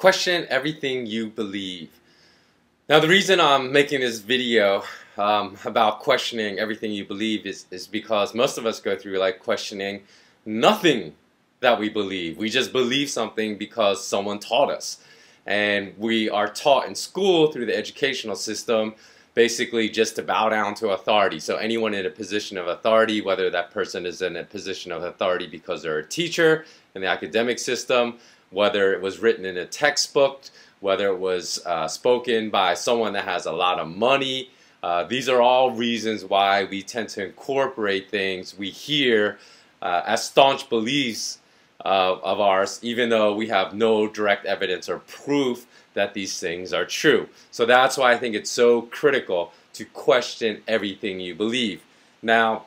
Question everything you believe. Now, the reason I'm making this video about questioning everything you believe is because most of us go through like questioning nothing that we believe. We just believe something because someone taught us. And we are taught in school through the educational system basically just to bow down to authority. So anyone in a position of authority, whether that person is in a position of authority because they're a teacher in the academic system, whether it was written in a textbook, whether it was spoken by someone that has a lot of money, these are all reasons why we tend to incorporate things we hear as staunch beliefs of ours, even though we have no direct evidence or proof that these things are true. So that's why I think it's so critical to question everything you believe. Now,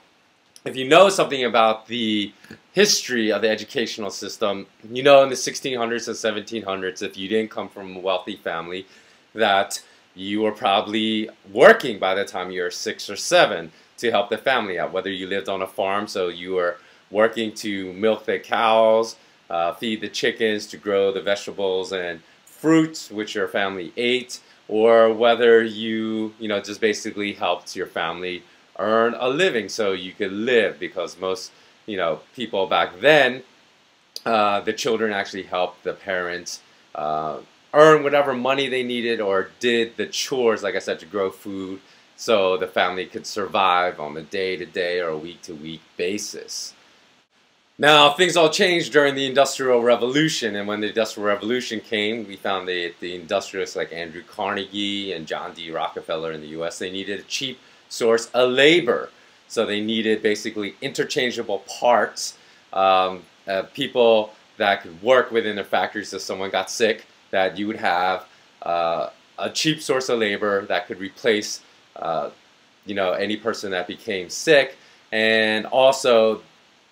if you know something about the history of the educational system, you know in the 1600s and 1700s, if you didn't come from a wealthy family, that you were probably working by the time you were 6 or 7 to help the family out, whether you lived on a farm, so you were working to milk the cows, feed the chickens, to grow the vegetables and fruits which your family ate, or whether you just basically helped your family earn a living so you could live, because most people back then, the children actually helped the parents earn whatever money they needed or did the chores, like I said, to grow food so the family could survive on a day-to-day or a week-to-week basis. Now, things all changed during the Industrial Revolution, and when the Industrial Revolution came, we found that the industrialists like Andrew Carnegie and John D. Rockefeller in the U.S., they needed a cheap source of labor. So they needed basically interchangeable parts, people that could work within their factories. So if someone got sick, that you would have a cheap source of labor that could replace any person that became sick. And also,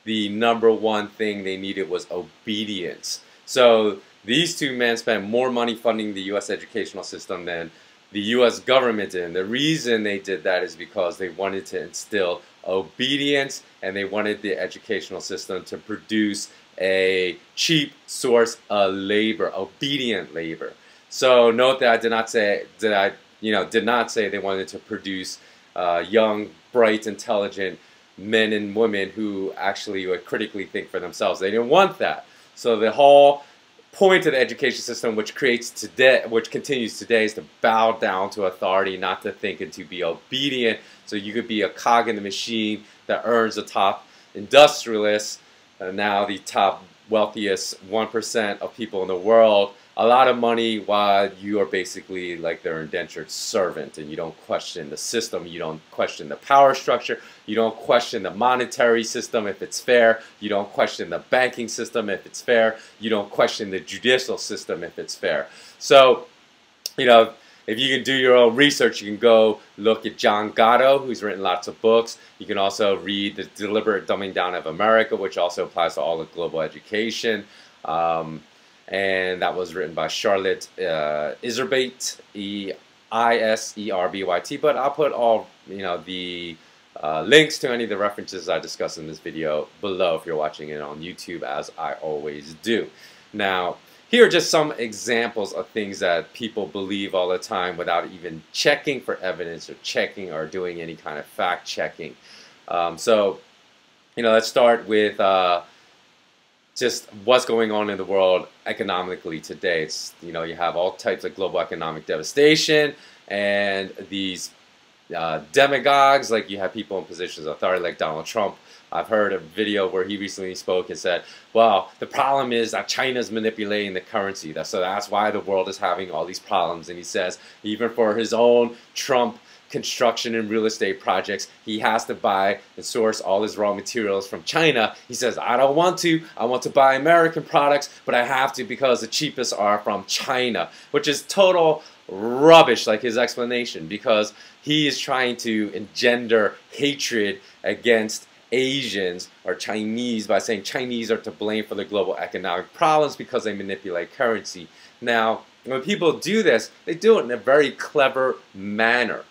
the number one thing they needed was obedience. So these two men spent more money funding the U.S. educational system than the U.S. government did. And the reason they did that is because they wanted to instill obedience, and they wanted the educational system to produce a cheap source of labor, obedient labor. So note that I did not say they wanted to produce young, bright, intelligent men and women who actually would critically think for themselves. They didn't want that. So the whole point of the education system, which continues today, is to bow down to authority, not to think, and to be obedient. So you could be a cog in the machine that earns the top industrialists, now the top wealthiest 1% of people in the world, a lot of money, while you are basically like their indentured servant, and you don't question the system, you don't question the power structure, you don't question the monetary system if it's fair, you don't question the banking system if it's fair, you don't question the judicial system if it's fair. So, if you can do your own research, you can go look at John Gatto, who's written lots of books. You can also read The Deliberate Dumbing Down of America, which also applies to all of global education. And that was written by Charlotte Iserbyt, Iserbyt. But I'll put all the links to any of the references I discussed in this video below if you're watching it on YouTube, as I always do. Now, here are just some examples of things that people believe all the time without even checking for evidence or checking or doing any kind of fact checking. So, let's start with just what's going on in the world economically today. It's, you have all types of global economic devastation, and these demagogues, like you have people in positions of authority like Donald Trump. I've heard a video where he recently spoke and said, well, the problem is that China's manipulating the currency. So that's why the world is having all these problems. And he says even for his own Trump construction and real estate projects, he has to buy and source all his raw materials from China. He says, I don't want to. I want to buy American products, but I have to because the cheapest are from China, which is total rubbish, like his explanation, because he is trying to engender hatred against Asians or Chinese by saying Chinese are to blame for the global economic problems because they manipulate currency. Now, when people do this, they do it in a very clever manner.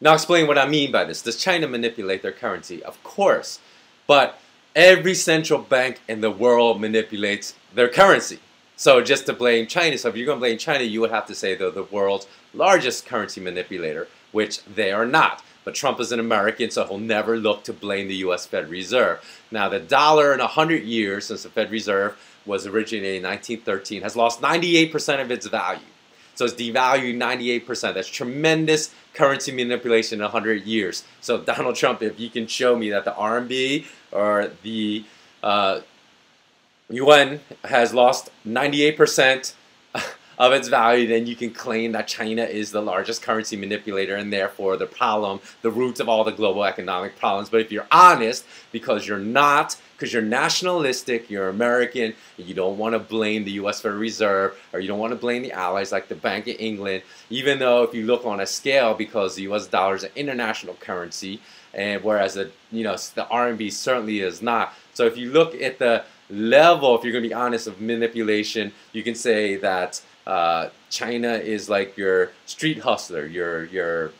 Now, I'll explain what I mean by this. Does China manipulate their currency? Of course. But every central bank in the world manipulates their currency. So just to blame China, so if you're going to blame China, you would have to say they're the world's largest currency manipulator, which they are not. But Trump is an American, so he'll never look to blame the U.S. Fed Reserve. Now, the dollar in 100 years since the Fed Reserve was originated in 1913 has lost 98% of its value. So it's devalued 98%. That's tremendous currency manipulation in 100 years. So Donald Trump, if you can show me that the RMB or the yuan has lost 98% of its value, then you can claim that China is the largest currency manipulator and therefore the problem, the roots of all the global economic problems. But if you're honest, because you're not, because you're nationalistic, you're American, and you don't want to blame the U.S. Federal Reserve, or you don't want to blame the allies like the Bank of England, even though if you look on a scale, because the U.S. dollar is an international currency, and whereas the RMB certainly is not. So if you look at the level, if you're going to be honest, of manipulation, you can say that China is like your street hustler, your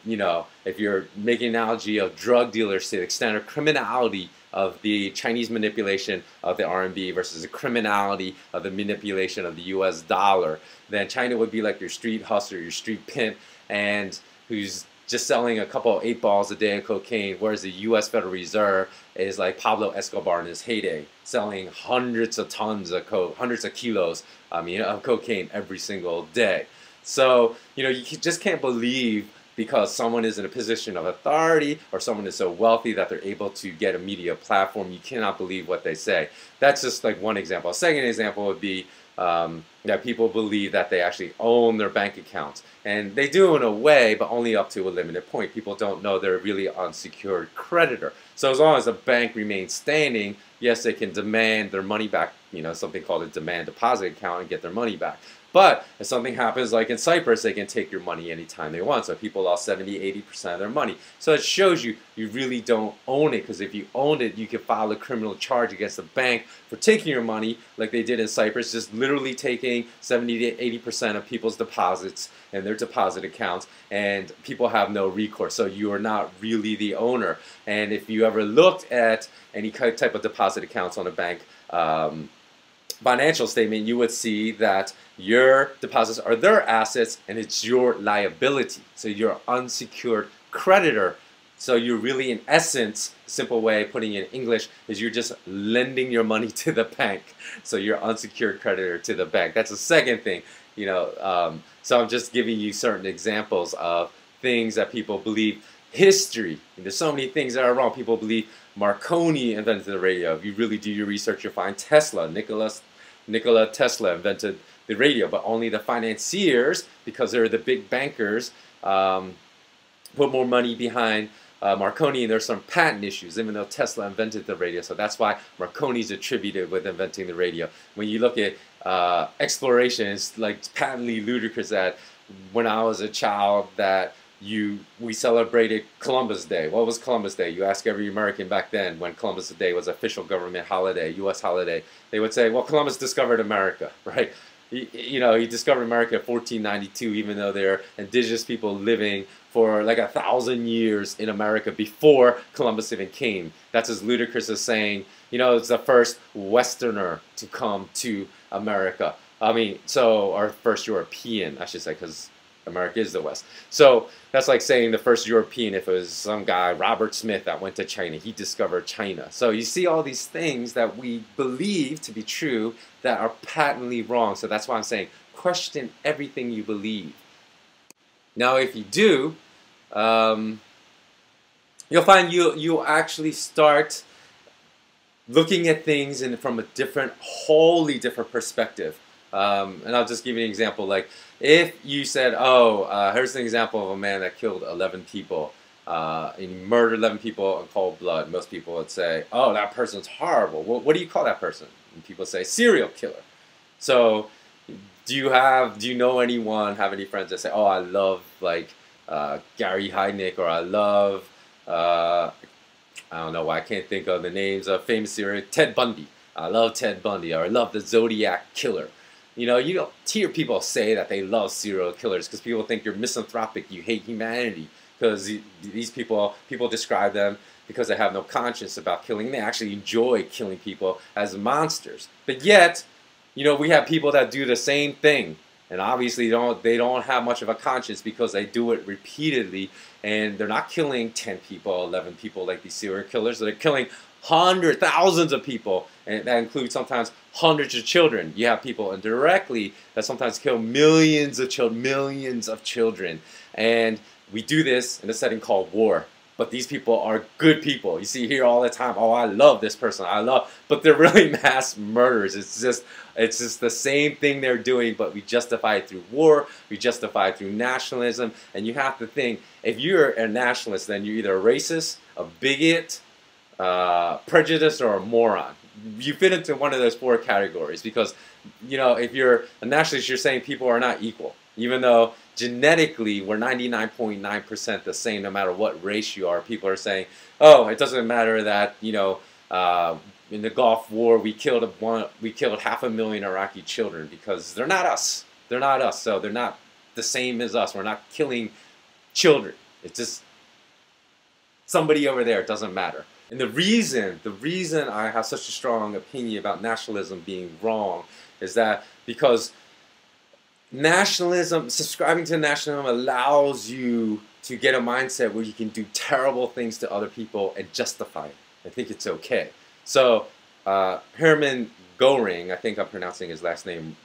if you're making an analogy of drug dealers to the extent of criminality of the Chinese manipulation of the RMB versus the criminality of the manipulation of the US dollar, then China would be like your street hustler, your street pimp, and who's just selling a couple of 8 balls a day of cocaine, whereas the U.S. Federal Reserve is like Pablo Escobar in his heyday, selling hundreds of tons of hundreds of kilos, of cocaine every single day. So, you just can't believe because someone is in a position of authority or someone is so wealthy that they're able to get a media platform, you cannot believe what they say. That's just like one example. A second example would be that people believe that they actually own their bank accounts. And they do in a way, but only up to a limited point. People don't know they're really an unsecured creditor. So as long as the bank remains standing, yes, they can demand their money back, something called a demand deposit account, and get their money back. But if something happens like in Cyprus, they can take your money anytime they want. So people lost 70, 80% of their money. So it shows you really don't own it, because if you owned it, you could file a criminal charge against the bank for taking your money like they did in Cyprus, just literally taking 70 to 80% of people's deposits and their deposit accounts, and people have no recourse. So you are not really the owner. And if you ever looked at any type of deposit accounts on a bank financial statement, you would see that your deposits are their assets and it's your liability. So you're an unsecured creditor. So you're really, in essence, a simple way of putting it in English is you're just lending your money to the bank. So you're an unsecured creditor to the bank. That's the second thing. So I'm just giving you certain examples of things that people believe. History. And there's so many things that are wrong. People believe Marconi invented the radio. If you really do your research, you'll find Nikola Tesla invented the radio, but only the financiers, because they're the big bankers, put more money behind Marconi, and there's some patent issues, even though Tesla invented the radio. So that's why Marconi's attributed with inventing the radio. When you look at exploration, it's like patently ludicrous that when I was a child that we celebrated Columbus Day. What was Columbus Day? You ask every American back then when Columbus Day was official government holiday, U.S. holiday. They would say, well, Columbus discovered America, right? He discovered America in 1492, even though there are indigenous people living for like 1,000 years in America before Columbus even came. That's as ludicrous as saying, it's the first Westerner to come to America. Or first European, I should say, because America is the West. So that's like saying the first European, if it was some guy, Robert Smith, that went to China. He discovered China. So you see all these things that we believe to be true that are patently wrong. So that's why I'm saying question everything you believe. Now if you do, you'll find you'll actually start looking at things from a wholly different perspective. And I'll just give you an example. Like, if you said, here's an example of a man that killed 11 people, and he murdered 11 people in cold blood, most people would say, oh, that person's horrible. Well, what do you call that person? And people say, serial killer. So, do you know anyone, have any friends that say, oh, I love, like, Gary Heidnick, or I love, I don't know why I can't think of the names of famous serial, Ted Bundy. I love Ted Bundy, or I love the Zodiac Killer. You don't hear people say that they love serial killers because people think you're misanthropic, you hate humanity. Because these people describe them because they have no conscience about killing. They actually enjoy killing people as monsters. But yet, you know, we have people that do the same thing, and obviously they don't have much of a conscience because they do it repeatedly, and they're not killing 10 people, 11 people like these serial killers. They're killing hundreds, thousands of people, and that includes sometimes hundreds of children. You have people indirectly that sometimes kill millions of children, and we do this in a setting called war. But these people are good people. You see here all the time, oh, I love this person, but they're really mass murderers. It's just the same thing they're doing, but we justify it through war, we justify it through nationalism, and you have to think, if you're a nationalist, then you're either a racist, a bigot, prejudiced, or a moron. You fit into one of those four categories because, you know, if you're a nationalist, you're saying people are not equal, even though genetically we're 99.9% the same no matter what race you are. People are saying, oh, it doesn't matter that, you know, in the Gulf War we killed 500,000 Iraqi children because they're not us. They're not us, so they're not the same as us. We're not killing children. It's just somebody over there. It doesn't matter. And the reason I have such a strong opinion about nationalism being wrong is that because nationalism, subscribing to nationalism allows you to get a mindset where you can do terrible things to other people and justify it. I think it's okay. So Hermann Goring, I think I'm pronouncing his last name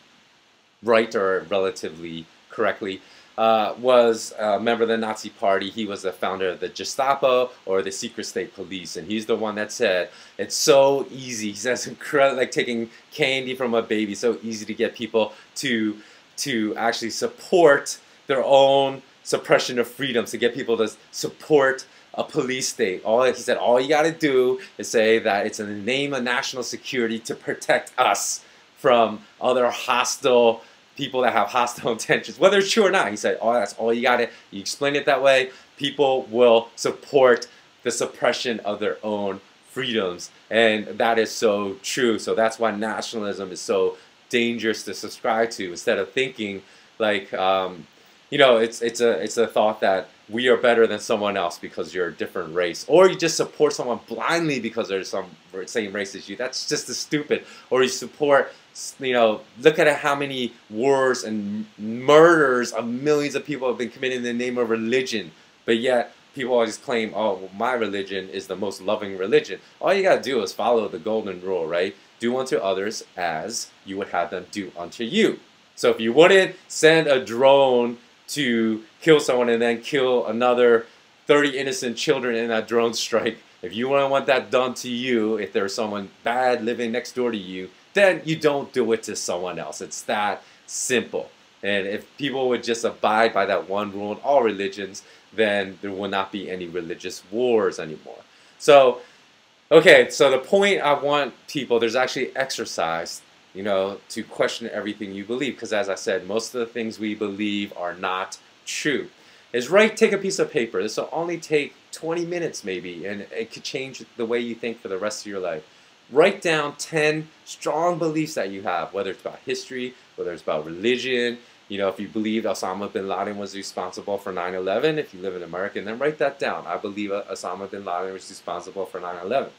right or relatively correctly, was a member of the Nazi Party. He was the founder of the Gestapo, or the secret state police, and he's the one that said it's so easy. He says, incredible, like taking candy from a baby, so easy to get people to actually support their own suppression of freedoms, to get people to support a police state. He said, all you got to do is say that it's in the name of national security to protect us from other hostile people that have hostile intentions, whether it's true or not. He said, oh, that's all you got to, you explain it that way, people will support the suppression of their own freedoms. And that is so true. So that's why nationalism is so dangerous to subscribe to. Instead of thinking like, you know, it's a thought that we are better than someone else because you're a different race, or you just support someone blindly because they're some same race as you. That's just as stupid. Or you support, you know, look at how many wars and murders of millions of people have been committed in the name of religion, but yet people always claim, oh, well, my religion is the most loving religion. All you gotta do is follow the golden rule, right? Do unto others as you would have them do unto you. So if you wouldn't send a drone to kill someone and then kill another 30 innocent children in that drone strike, if you don't want that done to you, if there's someone bad living next door to you, then you don't do it to someone else. It's that simple. And if people would just abide by that one rule in all religions, then there will not be any religious wars anymore. So, okay, so the point I want people, there's actually exercise, you know, to question everything you believe. Because as I said, most of the things we believe are not true. Is right, take a piece of paper. This will only take 20 minutes maybe, and it could change the way you think for the rest of your life. Write down 10 strong beliefs that you have, whether it's about history, whether it's about religion. You know, if you believe Osama bin Laden was responsible for 9/11, if you live in America, then write that down. I believe Osama bin Laden was responsible for 9/11.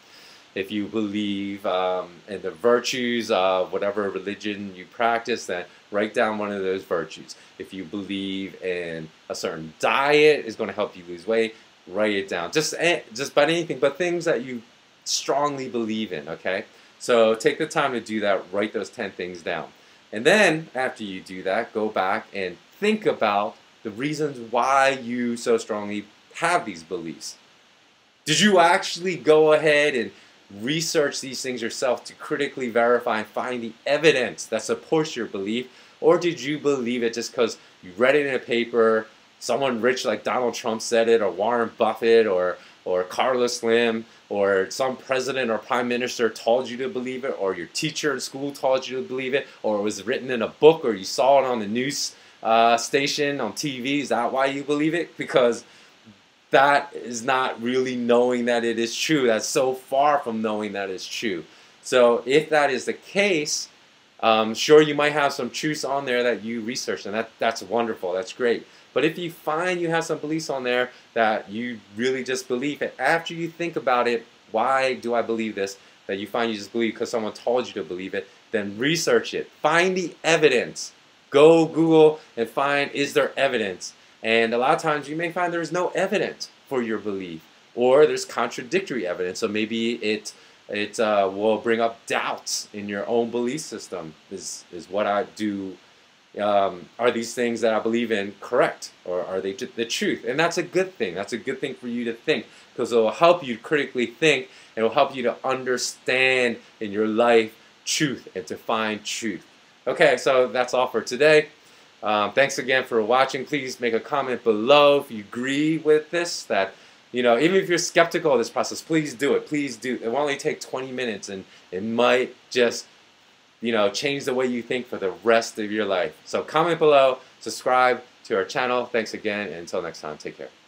If you believe in the virtues of whatever religion you practice, then write down one of those virtues. If you believe in a certain diet is going to help you lose weight, write it down. Just about anything, but things that you strongly believe in, okay? So take the time to do that, write those 10 things down. And then, after you do that, go back and think about the reasons why you so strongly have these beliefs. Did you actually go ahead and research these things yourself to critically verify and find the evidence that supports your belief? Or did you believe it just because you read it in a paper, someone rich like Donald Trump said it, or Warren Buffett, or Carlos Slim, or some president or prime minister told you to believe it, or your teacher in school told you to believe it, or it was written in a book, or you saw it on the news station on TV? Is that why you believe it? Because that is not really knowing that it is true. That's so far from knowing that it's true. So if that is the case, sure, you might have some truths on there that you researched, and that's wonderful, that's great. But if you find you have some beliefs on there that you really just believe, and after you think about it, why do I believe this, that you find you just believe because someone told you to believe it, then research it. Find the evidence. Go Google and find, is there evidence? And a lot of times you may find there's no evidence for your belief, or there's contradictory evidence. So maybe it will bring up doubts in your own belief system. Is what I do, are these things that I believe in correct, or are they the truth? And that's a good thing. That's a good thing for you to think, because it will help you critically think, and it will help you to understand in your life truth and to find truth. Okay, so that's all for today. Thanks again for watching. Please make a comment below if you agree with this, that, you know, even if you're skeptical of this process, please do it. Please do. It will only take 20 minutes, and it might just, you know, change the way you think for the rest of your life. So comment below, subscribe to our channel. Thanks again, and until next time, take care.